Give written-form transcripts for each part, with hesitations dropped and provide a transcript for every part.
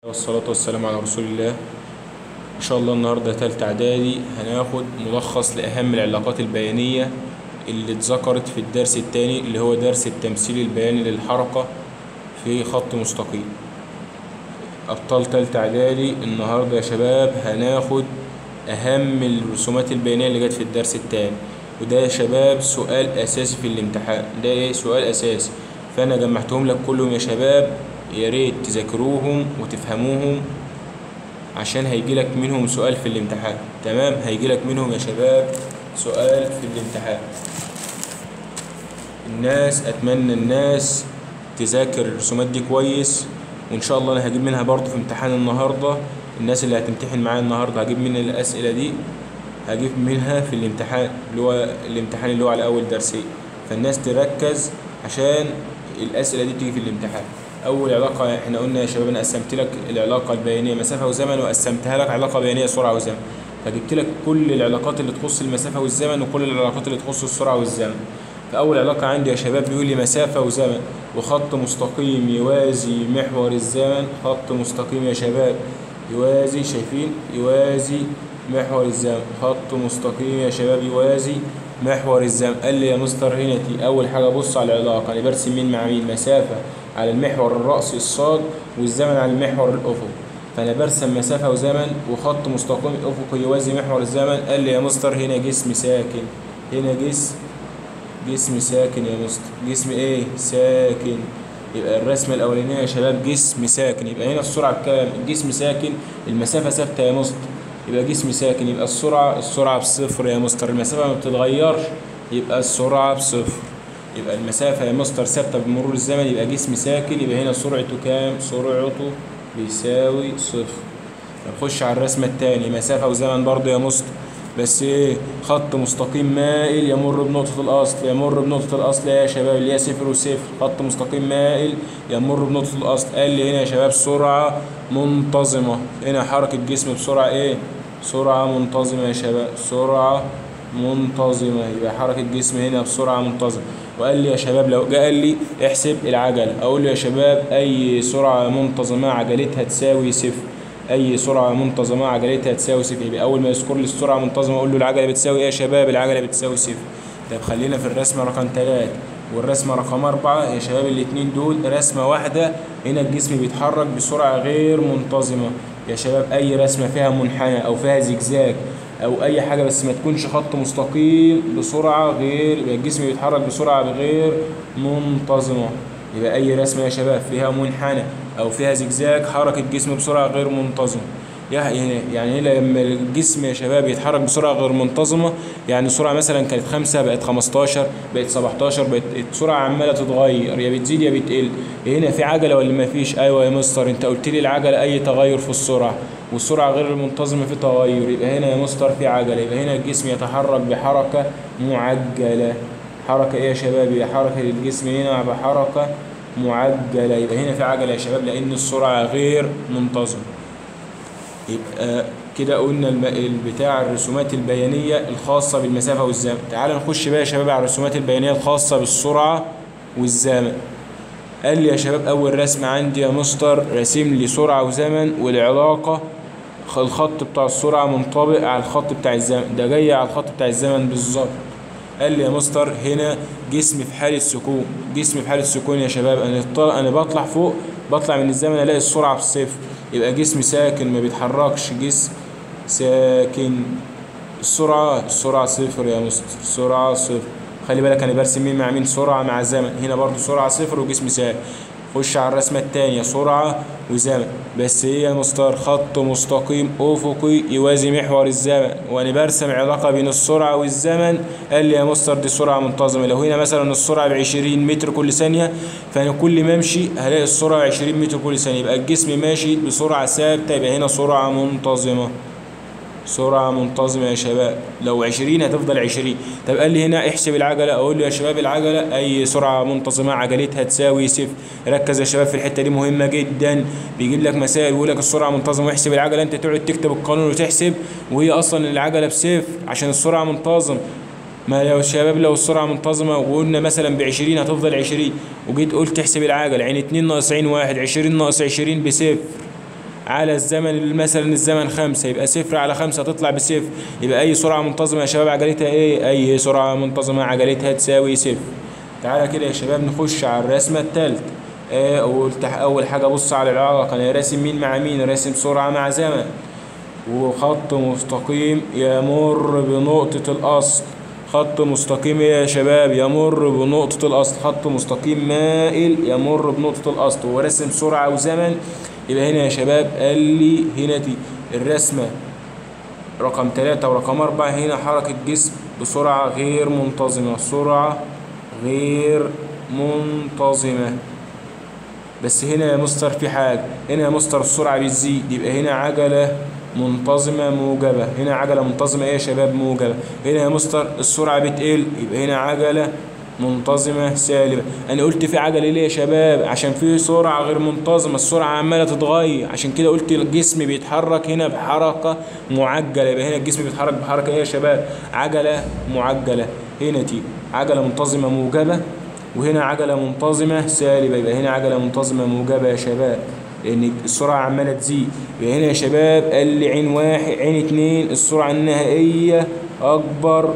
والصلاة والسلام على رسول الله. إن شاء الله النهاردة تالتة إعدادي هناخد ملخص لأهم العلاقات البيانية اللي اتذكرت في الدرس التاني اللي هو درس التمثيل البياني للحركة في خط مستقيم. أبطال تالتة إعدادي النهاردة يا شباب هناخد أهم الرسومات البيانية اللي جت في الدرس التاني، وده يا شباب سؤال أساسي في الامتحان. ده سؤال أساسي، فأنا جمعتهم لك كلهم يا شباب، يا ريت تذاكروهم وتفهموهم عشان هيجيلك منهم سؤال في الامتحان. تمام، هيجيلك منهم يا شباب سؤال في الامتحان. أتمنى الناس تذاكر الرسومات دي كويس، وإن شاء الله أنا هجيب منها برضه في امتحان النهاردة. الناس اللي هتمتحن معايا النهاردة هجيب منها الأسئلة دي، هجيب منها في الامتحان اللي هو على أول درسين. فالناس تركز عشان الأسئلة دي تيجي في الامتحان. أول علاقة احنا قلنا يا شباب أنا قسمت لك العلاقة البيانية مسافة وزمن، وقسمتها لك علاقة بيانية سرعة وزمن، فجبت لك كل العلاقات اللي تخص المسافة والزمن وكل العلاقات اللي تخص السرعة والزمن. فأول علاقة عندي يا شباب بيقول لي مسافة وزمن وخط مستقيم يوازي محور الزمن. خط مستقيم يا شباب يوازي، شايفين، يوازي محور الزمن. خط مستقيم يا شباب يوازي محور الزمن. قال لي يا مستر هنا أول حاجة بص على العلاقة، أنا برسم مين مع مين؟ مسافة على المحور الرأسي الصاد والزمن على المحور الأفقي. فأنا برسم مسافة وزمن وخط مستقيم أفقي يوازي محور الزمن. قال لي يا مستر هنا جسم ساكن، هنا جسم ساكن يا مستر. جسم إيه؟ ساكن. يبقى الرسمة الأولانية يا شباب جسم ساكن. يبقى هنا السرعة بكام؟ الجسم ساكن، المسافة ثابتة يا مستر، يبقى جسم ساكن. يبقى السرعة بصفر يا مستر، المسافة ما بتتغيرش، يبقى السرعة بصفر. يبقى المسافة يا مستر ثابتة بمرور الزمن، يبقى جسم ساكن. يبقى هنا سرعته كام؟ سرعته بيساوي صفر. نخش على الرسمة التانية، مسافة وزمن برضه يا مستر، بس ايه؟ خط مستقيم مائل يمر بنقطة الأصل. يمر بنقطة الأصل يا شباب اللي هي صفر وصفر. خط مستقيم مائل يمر بنقطة الأصل. قال لي هنا يا شباب سرعة منتظمة. هنا حركة جسم بسرعة ايه؟ سرعة منتظمة يا شباب، سرعة منتظمة. يبقى حركة جسم هنا بسرعة منتظمة. وقال لي يا شباب لو جه قال لي احسب العجلة، أقول له يا شباب أي سرعة منتظمة عجلتها تساوي صفر. أي سرعة منتظمة عجلتها تساوي صفر. يبقى أول ما يذكر لي السرعة منتظمة أقول له العجلة بتساوي إيه يا شباب؟ العجلة بتساوي صفر. طب خلينا في الرسمة رقم 3 والرسمة رقم 4 يا شباب، الاتنين دول رسمة واحدة. هنا الجسم بيتحرك بسرعة غير منتظمة يا شباب. أي رسمة فيها منحنى أو فيها زجزاج أو أي حاجة بس ما تكونش خط مستقيم بسرعة غير، يبقى الجسم بيتحرك بسرعة غير منتظمة. يبقى أي رسمة يا شباب فيها منحنى أو فيها زجزاج حركة جسم بسرعة غير منتظمة. يعني لما الجسم يا شباب يتحرك بسرعة غير منتظمة، يعني السرعة مثلا كانت 5 بقت 15 بقت 17 بقت السرعة عمالة تتغير، يا بتزيد يا بتقل. هنا في عجلة ولا ما فيش؟ أيوة يا مستر، أنت قلت لي العجلة أي تغير في السرعة، والسرعة غير المنتظمة في تغير، يبقى هنا يا مستر في عجلة. يبقى هنا الجسم يتحرك بحركة معجلة. حركة إيه يا شباب؟ يبقى حركة الجسم هنا بحركة معجلة. يبقى هنا في عجلة يا شباب لأن السرعة غير منتظمة. يبقى كده قلنا بتاع الرسومات البيانية الخاصة بالمسافة والزمن. تعال نخش بقى يا شباب على الرسومات البيانية الخاصة بالسرعة والزمن. قال لي يا شباب أول رسمة عندي يا مستر راسم لي سرعة وزمن والعلاقة الخط بتاع السرعة منطبق على الخط بتاع الزمن، ده جاي على الخط بتاع الزمن بالظبط. قال لي يا مستر هنا جسم في حالة سكون. جسم في حالة سكون يا شباب، أنا بطلع فوق، بطلع من الزمن ألاقي السرعة بصفر، يبقى جسم ساكن ما بيتحركش، جسم ساكن. السرعة صفر يا مستر، السرعة صفر. خلي بالك أنا برسم مين مع مين؟ سرعة مع زمن. هنا برضو سرعة صفر وجسم ساكن. خش على الرسمة التانية سرعة وزمن، بس هي يا مستر خط مستقيم أفقي يوازي محور الزمن، وأنا برسم علاقة بين السرعة والزمن. قال لي يا مستر دي سرعة منتظمة. لو هنا مثلا السرعة ب20 متر كل ثانية، فأنا كل ما أمشي هلاقي السرعة 20 متر كل ثانية، يبقى الجسم ماشي بسرعة ثابتة، يبقى هنا سرعة منتظمة. سرعة منتظمة يا شباب، لو 20 هتفضل 20. طب قال لي هنا احسب العجلة، أقول له يا شباب العجلة أي سرعة منتظمة عجلتها تساوي صفر. ركز يا شباب في الحتة دي مهمة جدا، بيجيب لك مسائل ويقول لك السرعة منتظمة واحسب العجلة، أنت تقعد تكتب القانون وتحسب وهي أصلا العجلة بصفر عشان السرعة منتظم. ما لو الشباب لو السرعة منتظمة وقلنا مثلا ب20 هتفضل 20، وجيت قلت تحسب العجلة، يعني 2 ناقص عين 1، 20 ناقص 20 بصفر. على الزمن، مثلا الزمن 5 يبقى 0 على 5 تطلع ب0. يبقى أي سرعة منتظمة يا شباب عجلتها إيه؟ أي سرعة منتظمة عجلتها تساوي 0. تعالى كده يا شباب نخش على الرسمة التالتة. أول حاجة بص على العلاقة، أنا راسم مين مع مين؟ راسم سرعة مع زمن، وخط مستقيم يمر بنقطة الأصل. خط مستقيم يا شباب يمر بنقطة الأصل، خط مستقيم مائل يمر بنقطة الأصل، ورسم سرعة وزمن. يبقى هنا يا شباب قال لي هنا دي الرسمة رقم 3 ورقم 4، هنا حركة جسم بسرعة غير منتظمة، سرعة غير منتظمة. بس هنا يا مستر في حاجة، هنا يا مستر السرعة بتزيد، يبقى هنا عجلة منتظمة موجبة. هنا عجلة منتظمة ايه يا شباب؟ موجبة. هنا يا مستر السرعة بتقل، يبقى هنا عجلة منتظمة سالبة. انا قلت في عجلة ليه يا شباب؟ عشان في سرعة غير منتظمة، السرعة عمالة تتغير، عشان كده قلت الجسم بيتحرك هنا بحركة معجلة. يبقى هنا الجسم بيتحرك بحركة ايه يا شباب؟ عجلة معجلة. هنا دي عجلة منتظمة موجبة، وهنا عجلة منتظمة سالبة. يبقى هنا عجلة منتظمة موجبة يا شباب، لأن السرعة عمالة تزيد. يبقى هنا يا شباب قال لي عين 1 عين 2 السرعة النهائية أكبر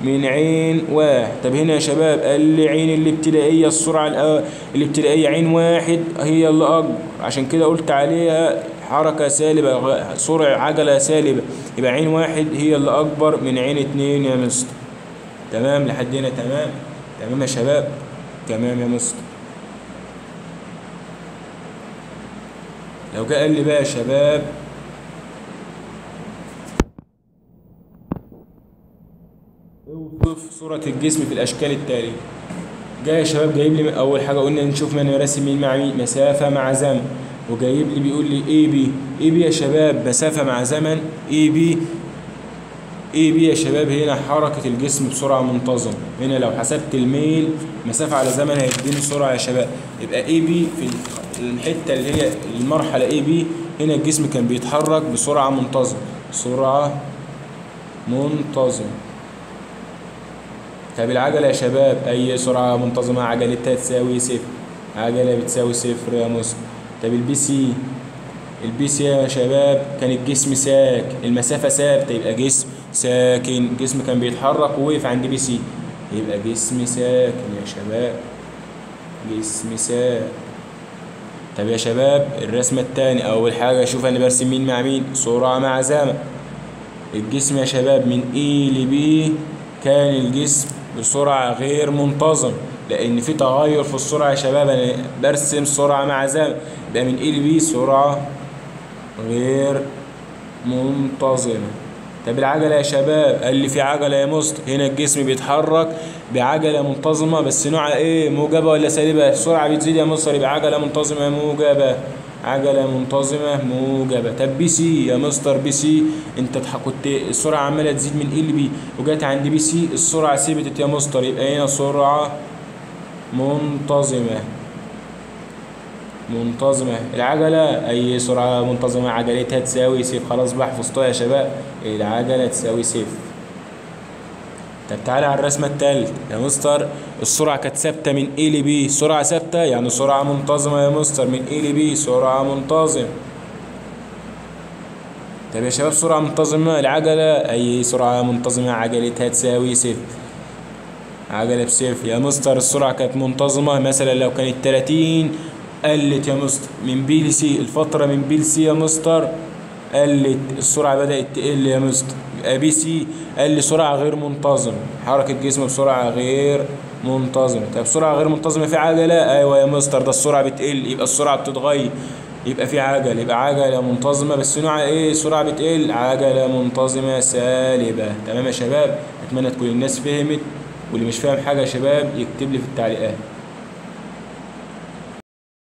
من عين 1. طب هنا يا شباب قال لي عين الابتدائية، السرعة الابتدائية عين 1 هي اللي أكبر، عشان كده قلت عليها حركة سالبة، سرعة عجلة سالبة. يبقى عين 1 هي اللي أكبر من عين 2 يا مستر. تمام لحد هنا؟ تمام. تمام يا شباب. تمام يا مستر. لو جه قال لي بقى يا شباب اوصف صورة الجسم في الأشكال التالية. جاي يا شباب جايب لي أول حاجة قلنا نشوف من راسم مين مع مين، مسافة مع زمن، وجايب لي بيقول لي اي بي. اي بي يا شباب مسافة مع زمن، اي بي. اي بي يا شباب هنا حركة الجسم بسرعة منتظمة. هنا لو حسبت الميل مسافة على زمن هيديني سرعة يا شباب. يبقى اي بي في الحتة اللي هي المرحلة اي بي، هنا الجسم كان بيتحرك بسرعة منتظمة، سرعة منتظمة. طب العجلة يا شباب أي سرعة منتظمة عجلتها تساوي 0، عجلة بتساوي 0 يا مستر. طب البي سي، البي سي يا شباب كان الجسم ساكن، المسافة ثابتة، يبقى جسم ساكن، جسم كان بيتحرك ووقف عند بي سي، يبقى جسم ساكن يا شباب، جسم ساكن. طب يا شباب الرسمة التانية، أول حاجة شوف أنا برسم مين مع مين، سرعة مع زمن. الجسم يا شباب من إي لبي كان الجسم بسرعة غير منتظم، لأن في تغير في السرعة يا شباب. أنا برسم سرعة مع زمن، يبقى من إي لبي سرعة غير منتظمة. طب العجلة يا شباب قال لي في عجلة يا مستر، هنا الجسم بيتحرك بعجلة منتظمة، بس نوعها ايه؟ موجبة ولا سالبة؟ السرعة بتزيد يا مستر، يبقى عجلة منتظمة موجبة، عجلة منتظمة موجبة. طب بي سي يا مستر، بي سي انت كنت السرعة عمالة تزيد من ال بي، وجات عند بي سي السرعة ثبتت يا مستر، يبقى هنا سرعة منتظمة. منتظمة. العجلة أي سرعة منتظمة عجلتها تساوي 0. خلاص بقى حفظتوها يا شباب، العجلة تساوي 0. طب تعالى على الرسمة التالتة يا مستر، السرعة كانت ثابتة من A ل B، سرعة ثابتة يعني سرعة منتظمة يا مستر، من A ل B سرعة منتظمة. طب يا شباب سرعة منتظمة العجلة أي سرعة منتظمة عجلتها تساوي 0، عجلة ب0 يا مستر. السرعة كانت منتظمة مثلا لو كانت 30 قلت يا مستر من بي لسي، الفترة من بي لسي يا مستر قلت، السرعة بدأت تقل يا مستر، يبقى بي سي قال لي سرعة غير منتظمة، حركة جسم بسرعة غير منتظمة. طب سرعة غير منتظمة في عجلة؟ أيوة يا مستر، ده السرعة بتقل، يبقى السرعة بتتغير، يبقى في عجلة، يبقى عجلة منتظمة بس نوعها إيه؟ سرعة بتقل، عجلة منتظمة سالبة. تمام يا شباب؟ أتمنى تكون الناس فهمت، واللي مش فاهم حاجة يا شباب يكتب لي في التعليقات.